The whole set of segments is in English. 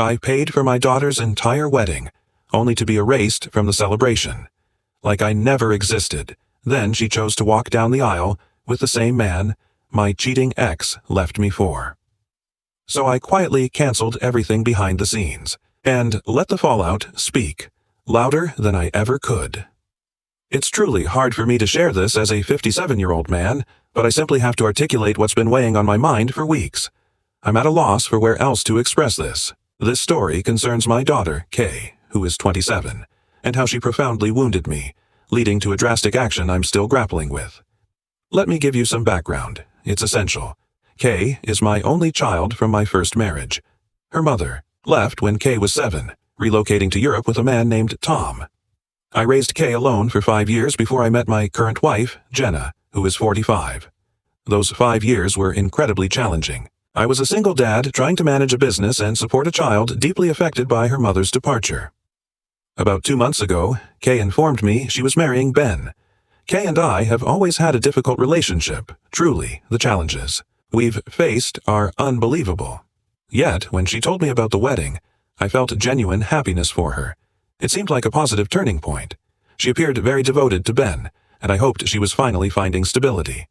I paid for my daughter's entire wedding, only to be erased from the celebration. Like I never existed. Then she chose to walk down the aisle with the same man my cheating ex left me for. So I quietly canceled everything behind the scenes, and let the fallout speak, louder than I ever could. It's truly hard for me to share this as a 57-year-old man, but I simply have to articulate what's been weighing on my mind for weeks. I'm at a loss for where else to express this. This story concerns my daughter, Kay, who is 27, and how she profoundly wounded me, leading to a drastic action I'm still grappling with. Let me give you some background. It's essential. Kay is my only child from my first marriage. Her mother left when Kay was 7, relocating to Europe with a man named Tom. I raised Kay alone for 5 years before I met my current wife, Jenna, who is 45. Those 5 years were incredibly challenging. I was a single dad trying to manage a business and support a child deeply affected by her mother's departure. About 2 months ago, Kay informed me she was marrying Ben. Kay and I have always had a difficult relationship. Truly, the challenges we've faced are unbelievable. Yet, when she told me about the wedding, I felt genuine happiness for her. It seemed like a positive turning point. She appeared very devoted to Ben, and I hoped she was finally finding stability.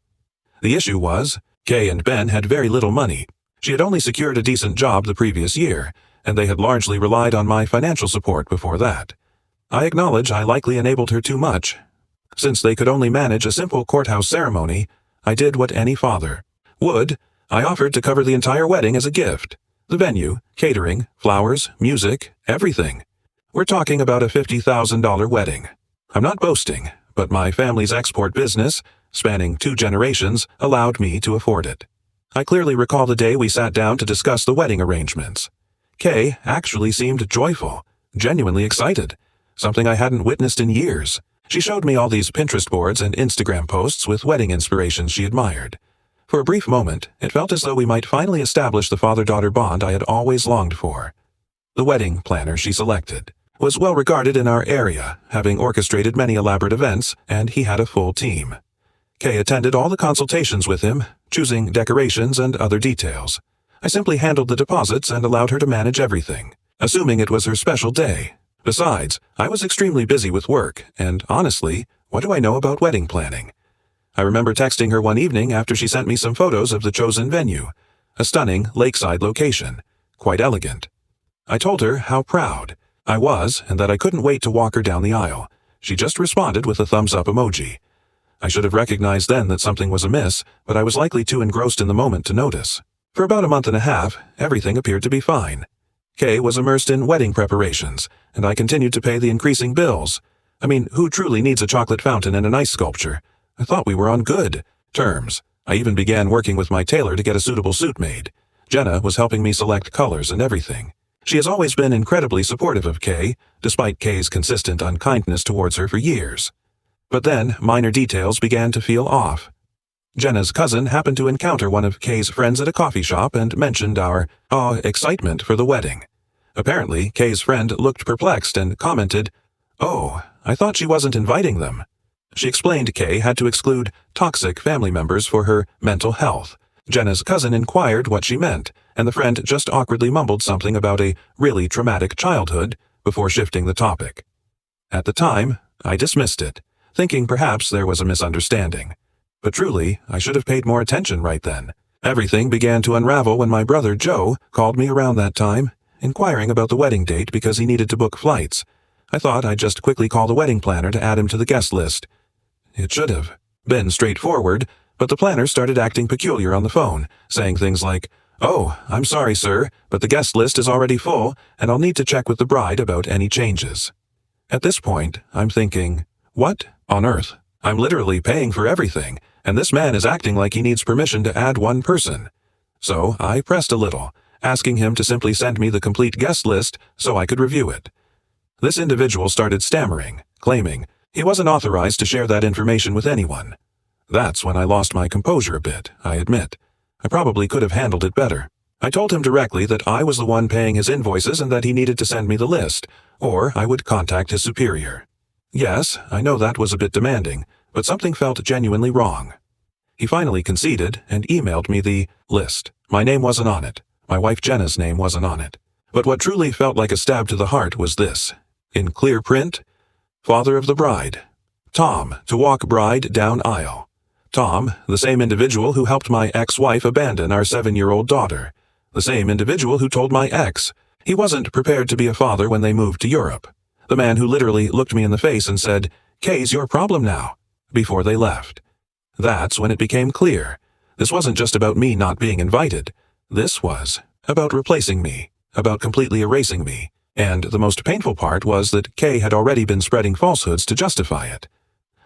The issue was, Kay and Ben had very little money. She had only secured a decent job the previous year, and they had largely relied on my financial support before that. I acknowledge I likely enabled her too much. Since they could only manage a simple courthouse ceremony, I did what any father would. I offered to cover the entire wedding as a gift. The venue, catering, flowers, music, everything. We're talking about a $50,000 wedding. I'm not boasting, but my family's export business, spanning 2 generations, allowed me to afford it. I clearly recall the day we sat down to discuss the wedding arrangements. Kay actually seemed joyful, genuinely excited, something I hadn't witnessed in years. She showed me all these Pinterest boards and Instagram posts with wedding inspirations she admired. For a brief moment, it felt as though we might finally establish the father-daughter bond I had always longed for. The wedding planner she selected was well regarded in our area, having orchestrated many elaborate events, and he had a full team. Kay attended all the consultations with him, choosing decorations and other details. I simply handled the deposits and allowed her to manage everything, assuming it was her special day. Besides, I was extremely busy with work, and honestly, what do I know about wedding planning? I remember texting her one evening after she sent me some photos of the chosen venue, a stunning lakeside location, quite elegant. I told her how proud I was and that I couldn't wait to walk her down the aisle. She just responded with a thumbs-up emoji. I should have recognized then that something was amiss, but I was likely too engrossed in the moment to notice. For about a month and a half, everything appeared to be fine. Kay was immersed in wedding preparations, and I continued to pay the increasing bills. I mean, who truly needs a chocolate fountain and an ice sculpture? I thought we were on good terms. I even began working with my tailor to get a suitable suit made. Jenna was helping me select colors and everything. She has always been incredibly supportive of Kay, despite Kay's consistent unkindness towards her for years. But then, minor details began to feel off. Jenna's cousin happened to encounter one of Kay's friends at a coffee shop and mentioned our excitement for the wedding. Apparently, Kay's friend looked perplexed and commented, "Oh, I thought she wasn't inviting them." She explained Kay had to exclude toxic family members for her mental health. Jenna's cousin inquired what she meant, and the friend just awkwardly mumbled something about a really traumatic childhood before shifting the topic. At the time, I dismissed it, thinking perhaps there was a misunderstanding. But truly, I should have paid more attention right then. Everything began to unravel when my brother Joe called me around that time, inquiring about the wedding date because he needed to book flights. I thought I'd just quickly call the wedding planner to add him to the guest list. It should have been straightforward, but the planner started acting peculiar on the phone, saying things like, "Oh, I'm sorry, sir, but the guest list is already full, and I'll need to check with the bride about any changes." At this point, I'm thinking, what on earth? I'm literally paying for everything, and this man is acting like he needs permission to add one person. So I pressed a little, asking him to simply send me the complete guest list so I could review it. This individual started stammering, claiming he wasn't authorized to share that information with anyone. That's when I lost my composure a bit, I admit. I probably could have handled it better. I told him directly that I was the one paying his invoices and that he needed to send me the list, or I would contact his superior. Yes, I know that was a bit demanding, but something felt genuinely wrong. He finally conceded and emailed me the list. My name wasn't on it. My wife Jenna's name wasn't on it. But what truly felt like a stab to the heart was this. In clear print, father of the bride. Tom, to walk bride down aisle. Tom, the same individual who helped my ex-wife abandon our 7-year-old daughter. The same individual who told my ex he wasn't prepared to be a father when they moved to Europe. The man who literally looked me in the face and said, "Kay's your problem now," before they left. That's when it became clear. This wasn't just about me not being invited. This was about replacing me, about completely erasing me. And the most painful part was that Kay had already been spreading falsehoods to justify it.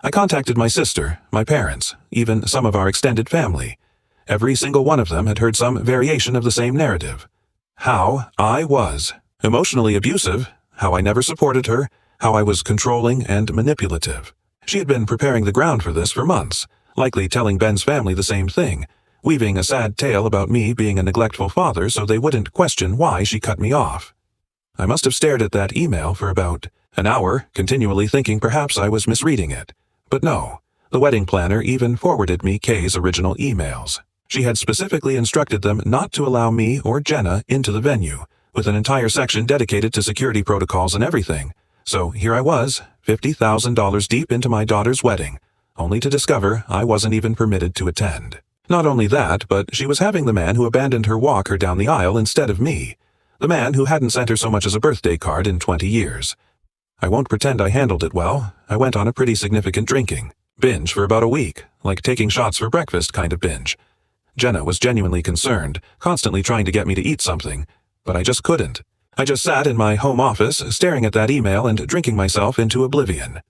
I contacted my sister, my parents, even some of our extended family. Every single one of them had heard some variation of the same narrative. How I was emotionally abusive, how I never supported her, how I was controlling and manipulative. She had been preparing the ground for this for months, likely telling Ben's family the same thing, weaving a sad tale about me being a neglectful father so they wouldn't question why she cut me off. I must have stared at that email for about an hour, continually thinking perhaps I was misreading it. But no, the wedding planner even forwarded me Kay's original emails. She had specifically instructed them not to allow me or Jenna into the venue, with an entire section dedicated to security protocols and everything. So here I was, $50,000 deep into my daughter's wedding, only to discover I wasn't even permitted to attend. Not only that, but she was having the man who abandoned her walk her down the aisle instead of me. The man who hadn't sent her so much as a birthday card in 20 years. I won't pretend I handled it well. I went on a pretty significant drinking binge for about a week, like taking shots for breakfast kind of binge. Jenna was genuinely concerned, constantly trying to get me to eat something, but I just couldn't. I just sat in my home office, staring at that email and drinking myself into oblivion.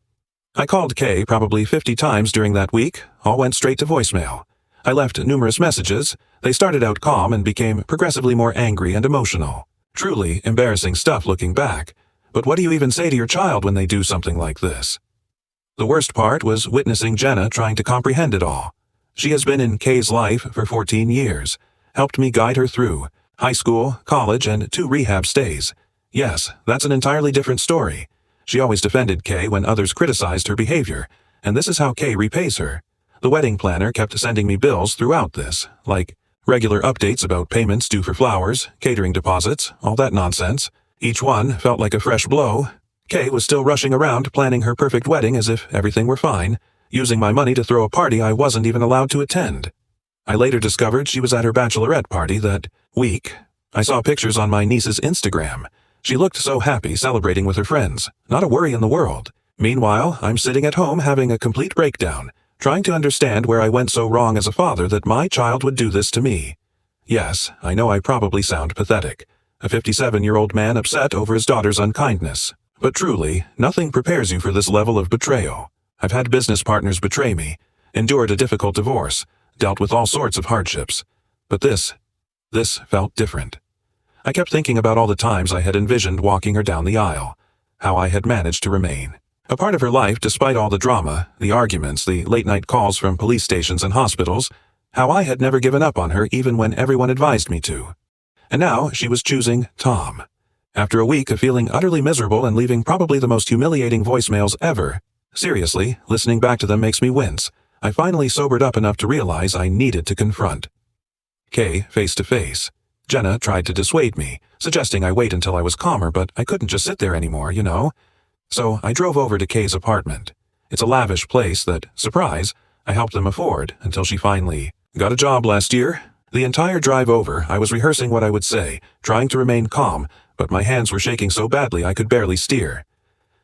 I called Kay probably 50 times during that week, all went straight to voicemail. I left numerous messages. They started out calm and became progressively more angry and emotional. Truly embarrassing stuff looking back. But what do you even say to your child when they do something like this? The worst part was witnessing Jenna trying to comprehend it all. She has been in Kay's life for 14 years, helped me guide her through high school, college, and 2 rehab stays. Yes, that's an entirely different story. She always defended Kay when others criticized her behavior, and this is how Kay repays her. The wedding planner kept sending me bills throughout this, like regular updates about payments due for flowers, catering deposits, all that nonsense. Each one felt like a fresh blow. Kay was still rushing around planning her perfect wedding as if everything were fine, using my money to throw a party I wasn't even allowed to attend. I later discovered she was at her bachelorette party that week. I saw pictures on my niece's Instagram. She looked so happy celebrating with her friends, not a worry in the world. Meanwhile, I'm sitting at home having a complete breakdown, trying to understand where I went so wrong as a father that my child would do this to me. Yes, I know I probably sound pathetic. A 57-year-old man upset over his daughter's unkindness. But truly, nothing prepares you for this level of betrayal. I've had business partners betray me, endured a difficult divorce, dealt with all sorts of hardships. But this felt different. I kept thinking about all the times I had envisioned walking her down the aisle, how I had managed to remain a part of her life despite all the drama, the arguments, the late-night calls from police stations and hospitals, how I had never given up on her even when everyone advised me to. And now she was choosing Tom. After a week of feeling utterly miserable and leaving probably the most humiliating voicemails ever, seriously, listening back to them makes me wince, I finally sobered up enough to realize I needed to confront Kay face to face. Jenna tried to dissuade me, suggesting I wait until I was calmer, but I couldn't just sit there anymore, you know? So I drove over to Kay's apartment. It's a lavish place that, surprise, I helped them afford until she finally got a job last year. The entire drive over, I was rehearsing what I would say, trying to remain calm, but my hands were shaking so badly I could barely steer.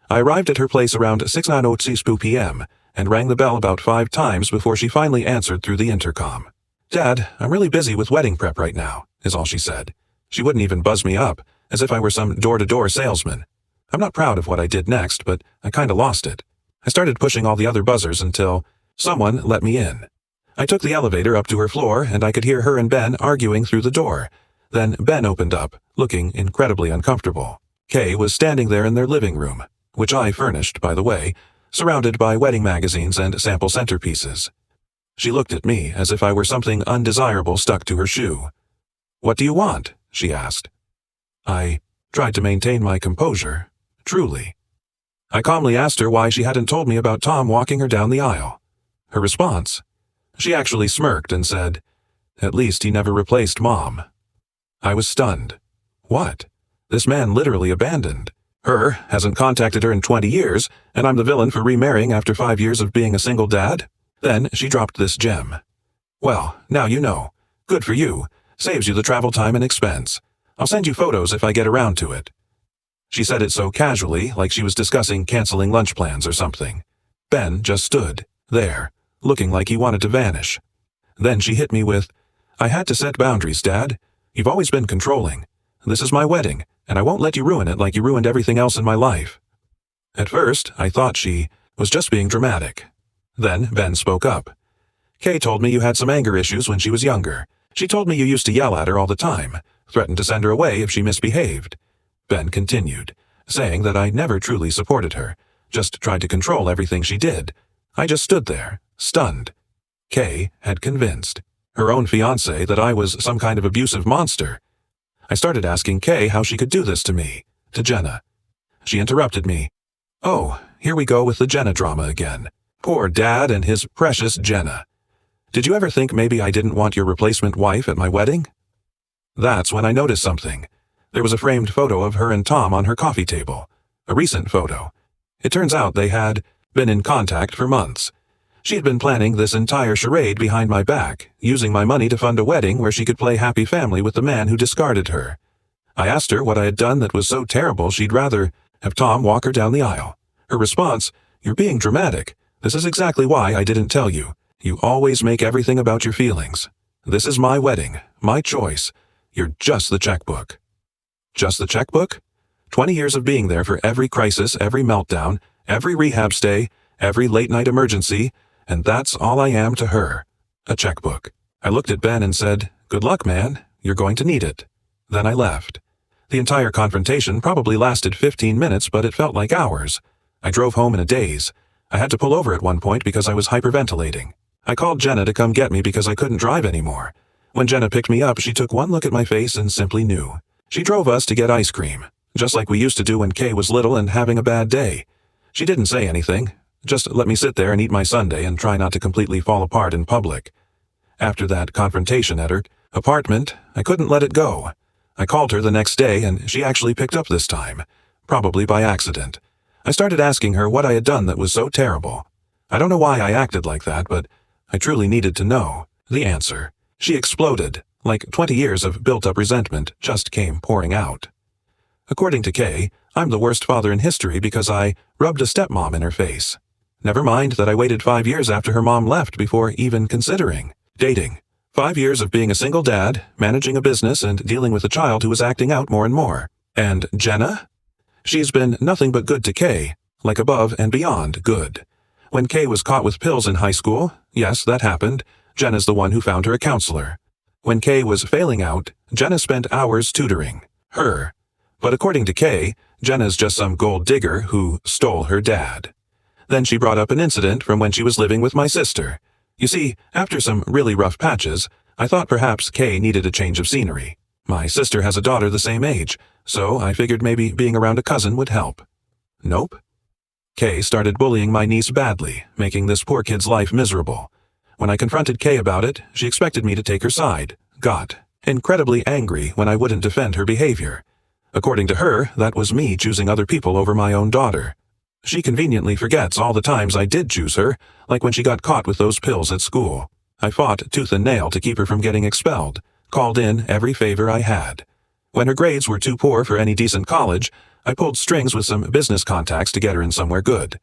I arrived at her place around 6:06 p.m. and rang the bell about 5 times before she finally answered through the intercom. "Dad, I'm really busy with wedding prep right now," is all she said. She wouldn't even buzz me up, as if I were some door-to-door salesman. I'm not proud of what I did next, but I kinda lost it. I started pushing all the other buzzers until someone let me in. I took the elevator up to her floor, and I could hear her and Ben arguing through the door. Then Ben opened up, looking incredibly uncomfortable. Kay was standing there in their living room, which I furnished, by the way, surrounded by wedding magazines and sample centerpieces. She looked at me as if I were something undesirable stuck to her shoe. "What do you want?" she asked. I tried to maintain my composure, truly. I calmly asked her why she hadn't told me about Tom walking her down the aisle. Her response? She actually smirked and said, "At least he never replaced Mom." I was stunned. What? This man literally abandoned her, hasn't contacted her in 20 years, and I'm the villain for remarrying after 5 years of being a single dad? Then she dropped this gem. Well, now you know. Good for you. Saves you the travel time and expense. I'll send you photos if I get around to it. She said it so casually, like she was discussing canceling lunch plans or something. Ben just stood there, looking like he wanted to vanish. Then she hit me with, I had to set boundaries, Dad. You've always been controlling. This is my wedding, and I won't let you ruin it like you ruined everything else in my life. At first, I thought she was just being dramatic. Then Ben spoke up. Kay told me you had some anger issues when she was younger. She told me you used to yell at her all the time, threatened to send her away if she misbehaved. Ben continued, saying that I never truly supported her, just tried to control everything she did. I just stood there, stunned. Kay had convinced her own fiancé that I was some kind of abusive monster. I started asking Kay how she could do this to me, to Jenna. She interrupted me. Oh, here we go with the Jenna drama again. Poor Dad and his precious Jenna. Did you ever think maybe I didn't want your replacement wife at my wedding? That's when I noticed something. There was a framed photo of her and Tom on her coffee table. A recent photo. It turns out they had been in contact for months. She had been planning this entire charade behind my back, using my money to fund a wedding where she could play happy family with the man who discarded her. I asked her what I had done that was so terrible she'd rather have Tom walk her down the aisle. Her response, You're being dramatic. This is exactly why I didn't tell you. You always make everything about your feelings. This is my wedding, my choice. You're just the checkbook. Just the checkbook? 20 years of being there for every crisis, every meltdown, every rehab stay, every late-night emergency, and that's all I am to her. A checkbook. I looked at Ben and said, Good luck, man. You're going to need it. Then I left. The entire confrontation probably lasted 15 minutes, but it felt like hours. I drove home in a daze. I had to pull over at one point because I was hyperventilating. I called Jenna to come get me because I couldn't drive anymore. When Jenna picked me up, she took one look at my face and simply knew. She drove us to get ice cream, just like we used to do when Kay was little and having a bad day. She didn't say anything, just let me sit there and eat my sundae and try not to completely fall apart in public. After that confrontation at her apartment, I couldn't let it go. I called her the next day and she actually picked up this time, probably by accident. I started asking her what I had done that was so terrible. I don't know why I acted like that, but I truly needed to know the answer. She exploded, like 20 years of built-up resentment just came pouring out. According to Kay, I'm the worst father in history because I rubbed a stepmom in her face. Never mind that I waited 5 years after her mom left before even considering dating. 5 years of being a single dad, managing a business, and dealing with a child who was acting out more and more. And Jenna? She's been nothing but good to Kay, like above and beyond good. When Kay was caught with pills in high school, yes, that happened, Jenna's the one who found her a counselor. When Kay was failing out, Jenna spent hours tutoring her. But according to Kay, Jenna's just some gold digger who stole her dad. Then she brought up an incident from when she was living with my sister. You see, after some really rough patches, I thought perhaps Kay needed a change of scenery. My sister has a daughter the same age, so I figured maybe being around a cousin would help. Nope. Kay started bullying my niece badly, making this poor kid's life miserable. When I confronted Kay about it, she expected me to take her side, got incredibly angry when I wouldn't defend her behavior. According to her, that was me choosing other people over my own daughter. She conveniently forgets all the times I did choose her, like when she got caught with those pills at school. I fought tooth and nail to keep her from getting expelled, called in every favor I had. When her grades were too poor for any decent college, I pulled strings with some business contacts to get her in somewhere good.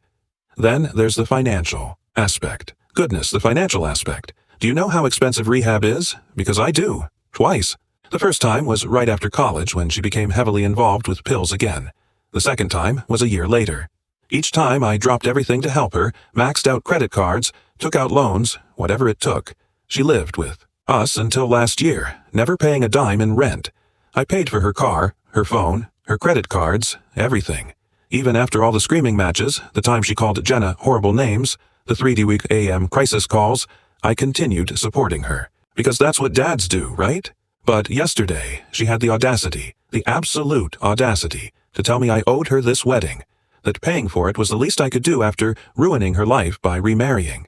Then there's the financial aspect. Goodness, the financial aspect. Do you know how expensive rehab is? Because I do. Twice. The first time was right after college when she became heavily involved with pills again. The second time was a year later. Each time I dropped everything to help her, maxed out credit cards, took out loans, whatever it took. She lived with us until last year, never paying a dime in rent. I paid for her car, her phone, her credit cards, everything. Even after all the screaming matches, the time she called Jenna horrible names, the 3D AM crisis calls, I continued supporting her. Because that's what dads do, right? But yesterday, she had the audacity, the absolute audacity, to tell me I owed her this wedding, that paying for it was the least I could do after ruining her life by remarrying.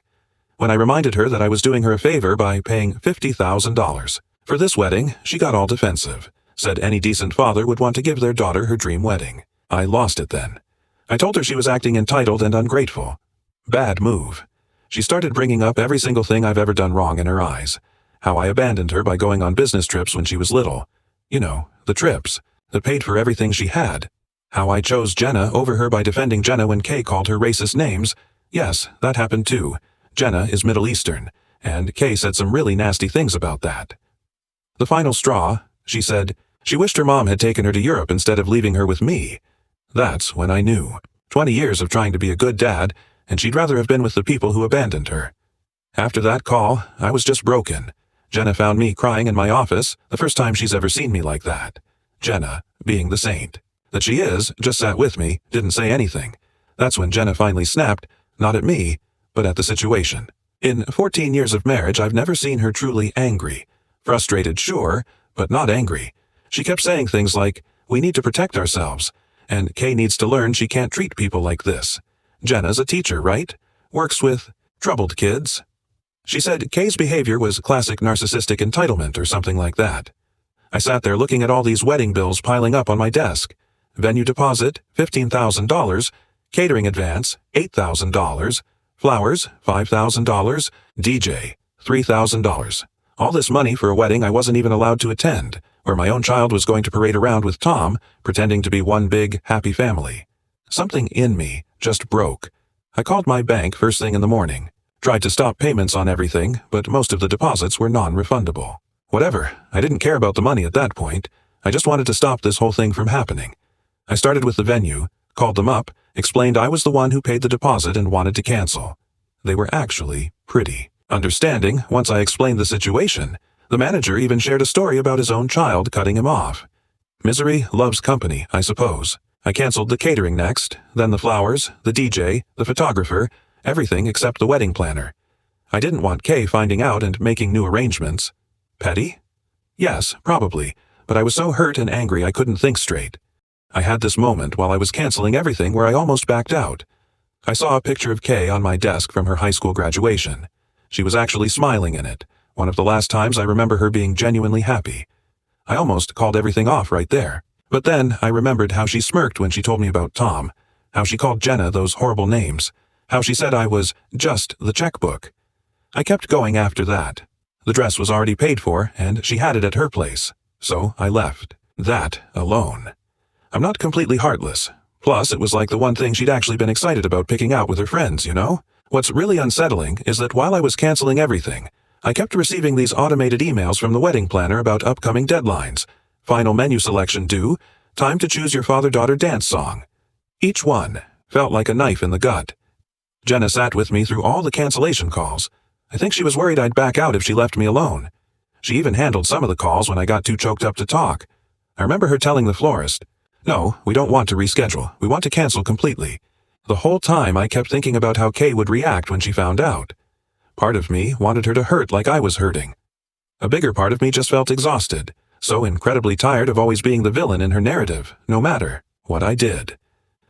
When I reminded her that I was doing her a favor by paying $50,000 for this wedding, she got all defensive, Said any decent father would want to give their daughter her dream wedding. I lost it then. I told her she was acting entitled and ungrateful. Bad move. She started bringing up every single thing I've ever done wrong in her eyes. How I abandoned her by going on business trips when she was little. You know, the trips that paid for everything she had. How I chose Jenna over her by defending Jenna when Kay called her racist names. Yes, that happened too. Jenna is Middle Eastern, and Kay said some really nasty things about that. The final straw, she said, she wished her mom had taken her to Europe instead of leaving her with me. That's when I knew. 20 years of trying to be a good dad, and she'd rather have been with the people who abandoned her. After that call, I was just broken. Jenna found me crying in my office, the first time she's ever seen me like that. Jenna, being the saint that she is, just sat with me, didn't say anything. That's when Jenna finally snapped, not at me, but at the situation. In 14 years of marriage, I've never seen her truly angry. Frustrated, sure, but not angry. She kept saying things like, "We need to protect ourselves," and Kay needs to learn she can't treat people like this. Jenna's a teacher, right? Works with troubled kids. She said Kay's behavior was classic narcissistic entitlement or something like that. I sat there looking at all these wedding bills piling up on my desk. Venue deposit, $15,000. Catering advance, $8,000. Flowers, $5,000. DJ, $3,000. All this money for a wedding I wasn't even allowed to attend, where my own child was going to parade around with Tom, pretending to be one big, happy family. Something in me just broke. I called my bank first thing in the morning. Tried to stop payments on everything, but most of the deposits were non-refundable. Whatever, I didn't care about the money at that point. I just wanted to stop this whole thing from happening. I started with the venue, called them up, explained I was the one who paid the deposit and wanted to cancel. They were actually pretty understanding once I explained the situation. The manager even shared a story about his own child cutting him off. Misery loves company, I suppose. I canceled the catering next, then the flowers, the DJ, the photographer, everything except the wedding planner. I didn't want Kay finding out and making new arrangements. Petty? Yes, probably, but I was so hurt and angry I couldn't think straight. I had this moment while I was canceling everything where I almost backed out. I saw a picture of Kay on my desk from her high school graduation. She was actually smiling in it, one of the last times I remember her being genuinely happy. I almost called everything off right there. But then I remembered how she smirked when she told me about Tom, how she called Jenna those horrible names, how she said I was just the checkbook. I kept going after that. The dress was already paid for, and she had it at her place, so I left. That alone. I'm not completely heartless. Plus, it was like the one thing she'd actually been excited about picking out with her friends, you know? What's really unsettling is that while I was canceling everything, I kept receiving these automated emails from the wedding planner about upcoming deadlines, final menu selection due, time to choose your father-daughter dance song. Each one felt like a knife in the gut. Jenna sat with me through all the cancellation calls. I think she was worried I'd back out if she left me alone. She even handled some of the calls when I got too choked up to talk. I remember her telling the florist, "No, we don't want to reschedule. We want to cancel completely." The whole time I kept thinking about how Kay would react when she found out. Part of me wanted her to hurt like I was hurting. A bigger part of me just felt exhausted, so incredibly tired of always being the villain in her narrative, no matter what I did.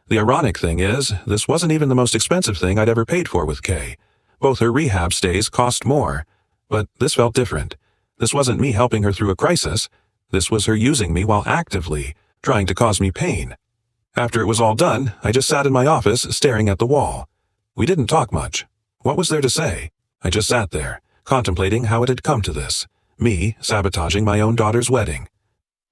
The ironic thing is, this wasn't even the most expensive thing I'd ever paid for with Kay. Both her rehab stays cost more, but this felt different. This wasn't me helping her through a crisis. This was her using me while actively trying to cause me pain. After it was all done, I just sat in my office staring at the wall. We didn't talk much. What was there to say? I just sat there, contemplating how it had come to this. Me sabotaging my own daughter's wedding.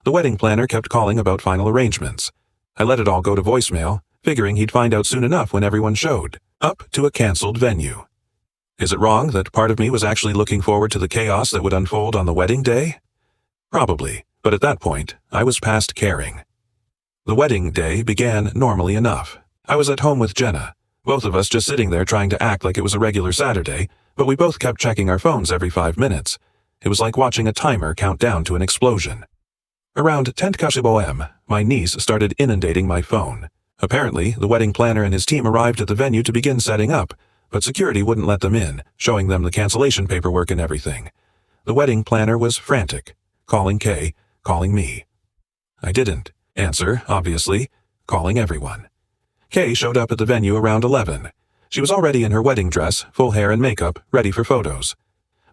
The wedding planner kept calling about final arrangements. I let it all go to voicemail, figuring he'd find out soon enough when everyone showed up to a canceled venue. Is it wrong that part of me was actually looking forward to the chaos that would unfold on the wedding day? Probably, but at that point, I was past caring. The wedding day began normally enough. I was at home with Jenna, both of us just sitting there trying to act like it was a regular Saturday, but we both kept checking our phones every 5 minutes. It was like watching a timer count down to an explosion. Around 10:00 AM, my niece started inundating my phone. Apparently, the wedding planner and his team arrived at the venue to begin setting up, but security wouldn't let them in, showing them the cancellation paperwork and everything. The wedding planner was frantic, calling Kay, calling me. I didn't answer, obviously, calling everyone. Kay showed up at the venue around 11. She was already in her wedding dress, full hair and makeup, ready for photos.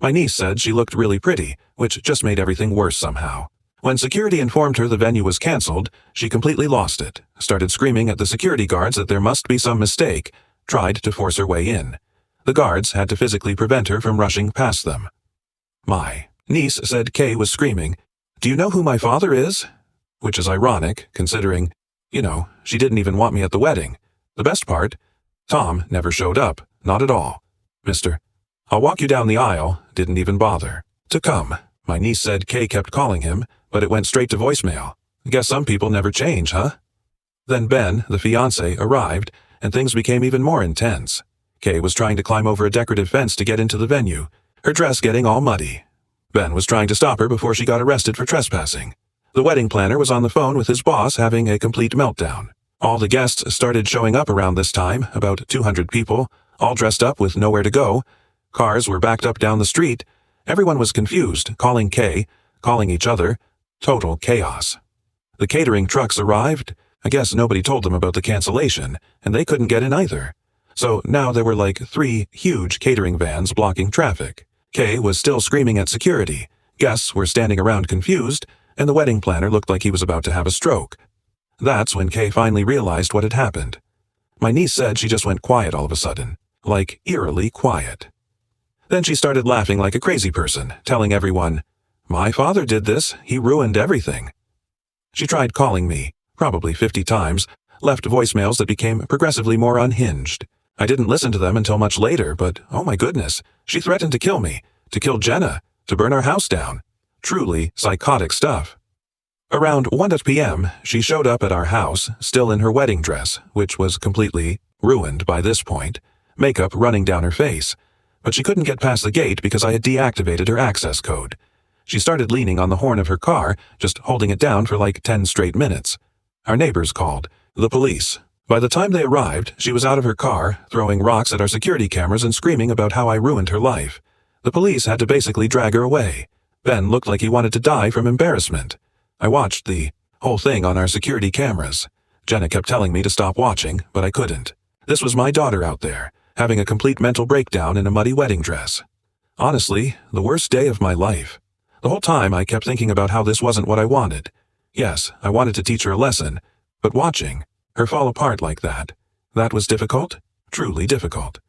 My niece said she looked really pretty, which just made everything worse somehow. When security informed her the venue was canceled, she completely lost it, started screaming at the security guards that there must be some mistake, tried to force her way in. The guards had to physically prevent her from rushing past them. My niece said Kay was screaming, "Do you know who my father is?" Which is ironic, considering, she didn't even want me at the wedding. The best part, Tom never showed up, not at all. Mr. I'll walk you down the aisle didn't even bother to come. My niece said Kay kept calling him, but it went straight to voicemail. Guess some people never change, huh? Then Ben, the fiancé, arrived, and things became even more intense. Kay was trying to climb over a decorative fence to get into the venue, her dress getting all muddy. Ben was trying to stop her before she got arrested for trespassing. The wedding planner was on the phone with his boss having a complete meltdown. All the guests started showing up around this time, about 200 people, all dressed up with nowhere to go. Cars were backed up down the street. Everyone was confused, calling Kay, calling each other. Total chaos. The catering trucks arrived. I guess nobody told them about the cancellation, and they couldn't get in either. So now there were like 3 huge catering vans blocking traffic. Kay was still screaming at security. Guests were standing around confused, and the wedding planner looked like he was about to have a stroke. That's when Kay finally realized what had happened. My niece said she just went quiet all of a sudden, like eerily quiet. Then she started laughing like a crazy person, telling everyone, "My father did this, he ruined everything." She tried calling me, probably 50 times, left voicemails that became progressively more unhinged. I didn't listen to them until much later, but oh my goodness, she threatened to kill me, to kill Jenna, to burn our house down. Truly psychotic stuff. Around 1 p.m., she showed up at our house, still in her wedding dress, which was completely ruined by this point, makeup running down her face. But she couldn't get past the gate because I had deactivated her access code. She started leaning on the horn of her car, just holding it down for like 10 straight minutes. Our neighbors called, the police. By the time they arrived, she was out of her car, throwing rocks at our security cameras and screaming about how I ruined her life. The police had to basically drag her away. Ben looked like he wanted to die from embarrassment. I watched the whole thing on our security cameras. Jenna kept telling me to stop watching, but I couldn't. This was my daughter out there, having a complete mental breakdown in a muddy wedding dress. Honestly, the worst day of my life. The whole time I kept thinking about how this wasn't what I wanted. Yes, I wanted to teach her a lesson, but watching her fall apart like that was difficult, truly difficult.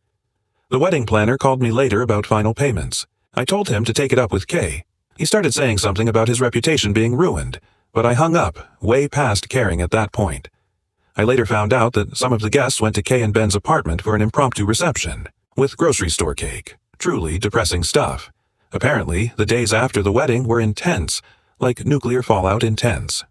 The wedding planner called me later about final payments. I told him to take it up with Kay. He started saying something about his reputation being ruined, but I hung up, way past caring at that point. I later found out that some of the guests went to Kay and Ben's apartment for an impromptu reception, with grocery store cake. Truly depressing stuff. Apparently, the days after the wedding were intense, like nuclear fallout intense.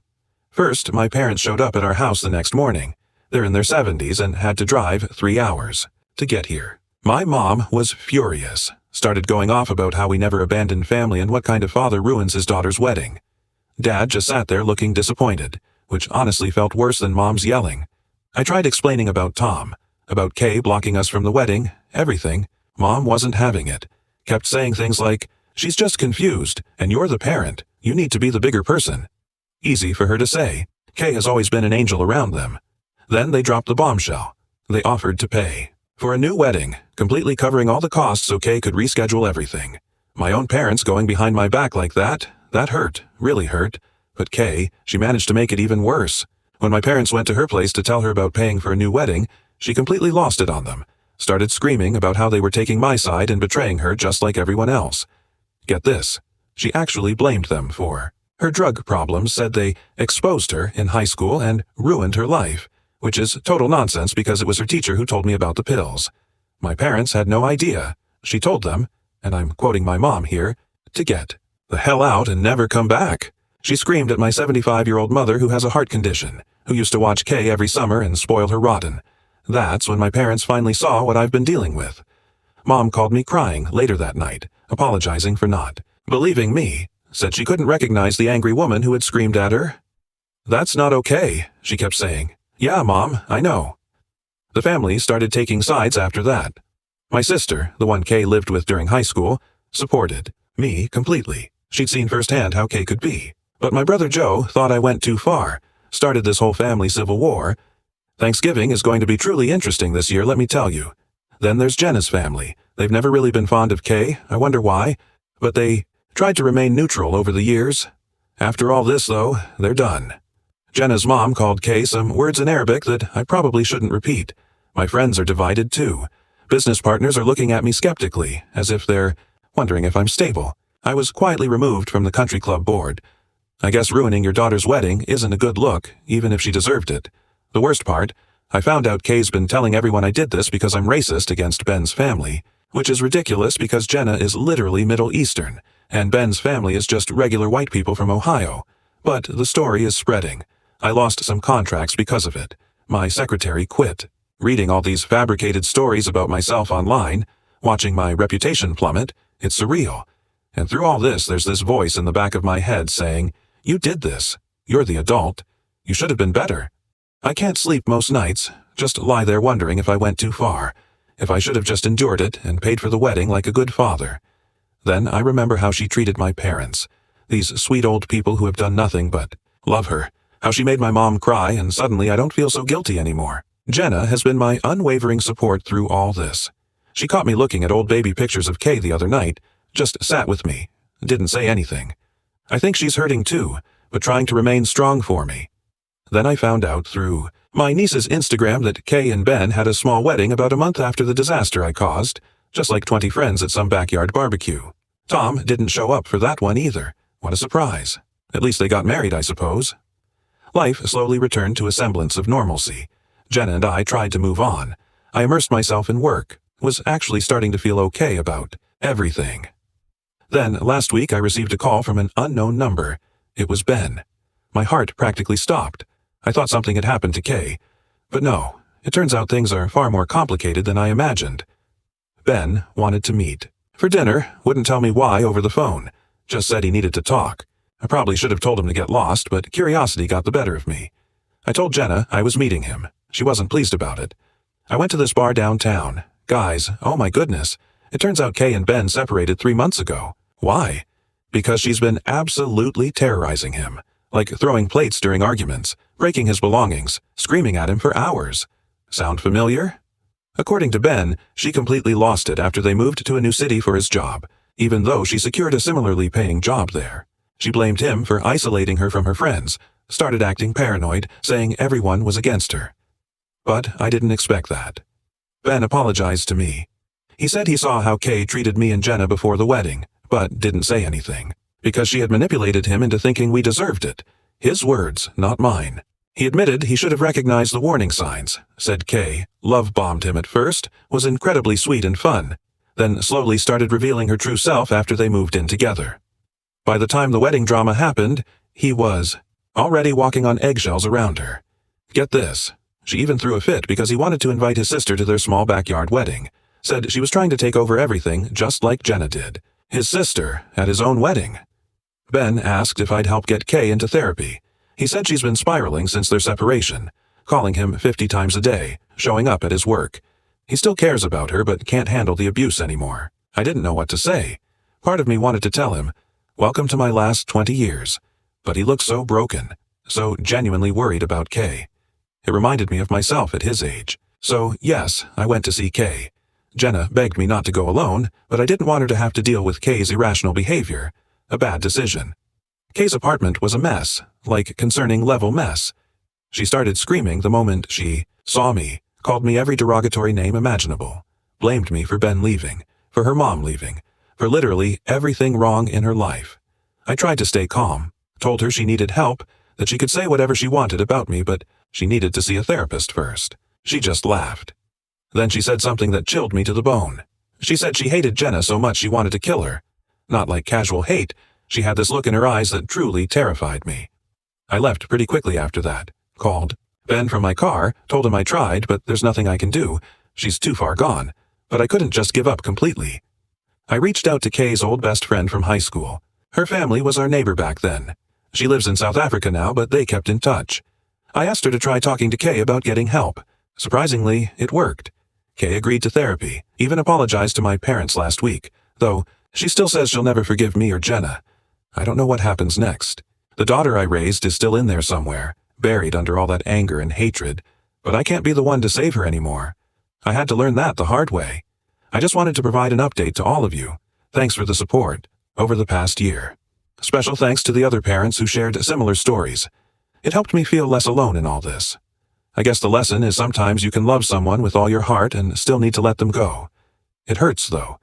First, my parents showed up at our house the next morning. They're in their 70s and had to drive 3 hours to get here. My mom was furious, started going off about how we never abandoned family and what kind of father ruins his daughter's wedding. Dad just sat there looking disappointed, which honestly felt worse than Mom's yelling. I tried explaining about Tom, about Kay blocking us from the wedding, everything. Mom wasn't having it. Kept saying things like, "She's just confused, and you're the parent. You need to be the bigger person." Easy for her to say. Kay has always been an angel around them. Then they dropped the bombshell. They offered to pay for a new wedding, completely covering all the costs so Kay could reschedule everything. My own parents going behind my back like that hurt, really hurt. But Kay, she managed to make it even worse. When my parents went to her place to tell her about paying for a new wedding, she completely lost it on them. Started screaming about how they were taking my side and betraying her just like everyone else. Get this, she actually blamed them for her drug problems, said they exposed her in high school and ruined her life, which is total nonsense because it was her teacher who told me about the pills. My parents had no idea. She told them, and I'm quoting my mom here, to get the hell out and never come back. She screamed at my 75-year-old mother who has a heart condition, who used to watch Kay every summer and spoil her rotten. That's when my parents finally saw what I've been dealing with. Mom called me crying later that night, apologizing for not believing me, said she couldn't recognize the angry woman who had screamed at her. "That's not okay," she kept saying. "Yeah, Mom, I know." The family started taking sides after that. My sister, the one Kay lived with during high school, supported me completely. She'd seen firsthand how Kay could be. But my brother Joe thought I went too far, started this whole family civil war. Thanksgiving is going to be truly interesting this year, let me tell you. Then there's Jenna's family. They've never really been fond of Kay, I wonder why, but they tried to remain neutral over the years. After all this, though, they're done. Jenna's mom called Kay some words in Arabic that I probably shouldn't repeat. My friends are divided, too. Business partners are looking at me skeptically, as if they're wondering if I'm stable. I was quietly removed from the country club board. I guess ruining your daughter's wedding isn't a good look, even if she deserved it. The worst part, I found out Kay's been telling everyone I did this because I'm racist against Ben's family, which is ridiculous because Jenna is literally Middle Eastern, and Ben's family is just regular white people from Ohio. But the story is spreading. I lost some contracts because of it. My secretary quit. Reading all these fabricated stories about myself online, watching my reputation plummet, it's surreal. And through all this, there's this voice in the back of my head saying, "You did this. You're the adult. You should have been better." I can't sleep most nights, just lie there wondering if I went too far, if I should have just endured it and paid for the wedding like a good father. Then I remember how she treated my parents, these sweet old people who have done nothing but love her, how she made my mom cry, and suddenly I don't feel so guilty anymore. Jenna has been my unwavering support through all this. She caught me looking at old baby pictures of Kay the other night, just sat with me, didn't say anything. I think she's hurting too, but trying to remain strong for me. Then I found out through my niece's Instagram that Kay and Ben had a small wedding about a month after the disaster I caused, just like 20 friends at some backyard barbecue. Tom didn't show up for that one either. What a surprise. At least they got married, I suppose. Life slowly returned to a semblance of normalcy. Jenna and I tried to move on. I immersed myself in work, was actually starting to feel okay about everything. Then, last week, I received a call from an unknown number. It was Ben. My heart practically stopped. I thought something had happened to Kay. But no, it turns out things are far more complicated than I imagined. Ben wanted to meet. For dinner, wouldn't tell me why over the phone. Just said he needed to talk. I probably should have told him to get lost, but curiosity got the better of me. I told Jenna I was meeting him. She wasn't pleased about it. I went to this bar downtown. Guys, oh my goodness. It turns out Kay and Ben separated 3 months ago. Why? Because she's been absolutely terrorizing him. Like throwing plates during arguments, breaking his belongings, screaming at him for hours. Sound familiar? According to Ben, she completely lost it after they moved to a new city for his job, even though she secured a similarly paying job there. She blamed him for isolating her from her friends, started acting paranoid, saying everyone was against her. But I didn't expect that. Ben apologized to me. He said he saw how Kay treated me and Jenna before the wedding, but didn't say anything, because she had manipulated him into thinking we deserved it. His words, not mine. He admitted he should have recognized the warning signs, said Kay love-bombed him at first, was incredibly sweet and fun, then slowly started revealing her true self after they moved in together. By the time the wedding drama happened, he was already walking on eggshells around her. Get this. She even threw a fit because he wanted to invite his sister to their small backyard wedding. Said she was trying to take over everything just like Jenna did. His sister at his own wedding. Ben asked if I'd help get Kay into therapy. He said she's been spiraling since their separation, calling him 50 times a day, showing up at his work. He still cares about her but can't handle the abuse anymore. I didn't know what to say. Part of me wanted to tell him, "Welcome to my last 20 years." But he looked so broken, so genuinely worried about Kay. It reminded me of myself at his age. So, yes, I went to see Kay. Jenna begged me not to go alone, but I didn't want her to have to deal with Kay's irrational behavior. A bad decision. Kay's apartment was a mess, like concerning level mess. She started screaming the moment she saw me, called me every derogatory name imaginable, blamed me for Ben leaving, for her mom leaving, for literally everything wrong in her life. I tried to stay calm, told her she needed help, that she could say whatever she wanted about me, but she needed to see a therapist first. She just laughed. Then she said something that chilled me to the bone. She said she hated Jenna so much she wanted to kill her. Not like casual hate, she had this look in her eyes that truly terrified me. I left pretty quickly after that, called Ben from my car, told him I tried, but there's nothing I can do. She's too far gone. But I couldn't just give up completely. I reached out to Kay's old best friend from high school. Her family was our neighbor back then. She lives in South Africa now, but they kept in touch. I asked her to try talking to Kay about getting help. Surprisingly, it worked. Kay agreed to therapy, even apologized to my parents last week, though she still says she'll never forgive me or Jenna. I don't know what happens next. The daughter I raised is still in there somewhere, buried under all that anger and hatred, but I can't be the one to save her anymore. I had to learn that the hard way. I just wanted to provide an update to all of you. Thanks for the support over the past year. Special thanks to the other parents who shared similar stories. It helped me feel less alone in all this. I guess the lesson is sometimes you can love someone with all your heart and still need to let them go. It hurts, though,